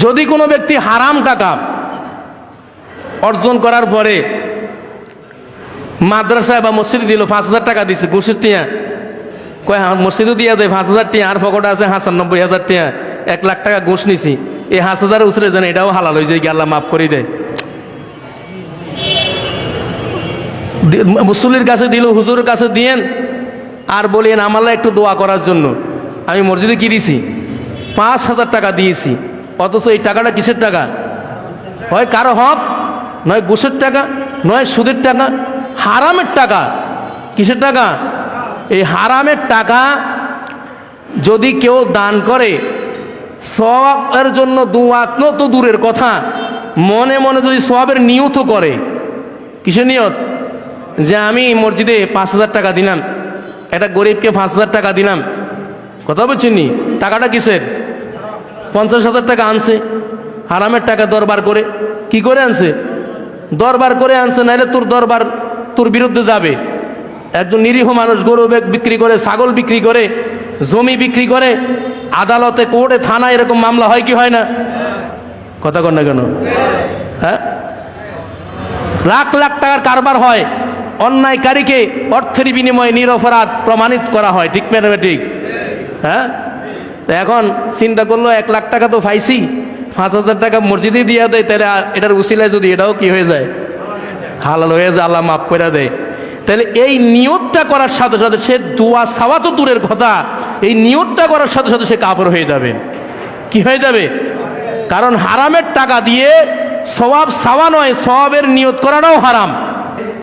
যদি কোনো ব্যক্তি হারাম টাকা অর্জন করার পরে মাদ্রাসায় বা মসজিদে দিল 5,000 টাকা দিছে ঘুষের টিয়া, কয় মসজিদও দিয়া দেয় 5,000 টিয়া, আর পকেটে আছে 95,000 টিয়া, 1 লাখ টাকা ঘুষ নিছি, এই 5,000 উচরে যেন এটাও হালাল হয়ে যায়, আল্লাহ মাফ করে দেয়। মুসল্লির কাছে দিল, হুজুরের কাছে দিয়েন আর বলেন আমাল্লাহ একটু দোয়া করার জন্য। আমি মসজিদে কি দিছি? 5,000 টাকা দিয়েছি, অথচ এই টাকাটা কিসের টাকা? হয় কারো হক, নয় ঘুষের টাকা, নয় সুদের টাকা, হারামের টাকা। কিসের টাকা? এই হারামের টাকা যদি কেউ দান করে, সওয়াবের জন্য দুয়াতনো তো দূরের কথা, মনে মনে যদি সওয়াবের নিয়ত করে, কিসের নিয়ত? যে আমি মসজিদে 5,000 টাকা দিলাম, একটা গরিবকে 5,000 টাকা দিলাম, কথা বলছেন নি? টাকাটা কিসের? 50,000 টাকা আনছে হারামের টাকা দরবার করে। কি করে আনছে? দরবার করে আনছে, নাইলে তোর দরবার তোর বিরুদ্ধে যাবে। একজন নিরীহ মানুষ গরু বিক্রি করে, ছাগল বিক্রি করে, জমি বিক্রি করে, আদালতে, কোর্টে, থানায় এরকম মামলা হয় কি হয় না? কথা কন না কেন? হ্যাঁ, লাখ লাখ টাকার কারবার হয়, অন্যায়কারীকে অর্থের বিনিময়ে নিরপরাধ প্রমাণিত করা হয়, ঠিক না ঠিক? হ্যাঁ, এখন চিন্তা করলো 1 লাখ টাকা তো পাইছি, 5,000 টাকা মসজিদে দিয়ে দেয়, তাহলে এটার উসিলায় যদি এটাও কি হয়ে যায়, হালাল হয়ে যায়, আল্লাহ মাফ করে দেয়। তাহলে এই নিয়তটা করার সাথে সাথে সে দোয়া চাওয়া তো দূরের কথা, এই নিয়তটা করার সাথে সাথে সে কাফের হয়ে যাবে। কি হয়ে যাবে? কারণ হারামের টাকা দিয়ে সওয়াব চাওয়া নয়, সওয়াবের নিয়ত করাটাও হারাম।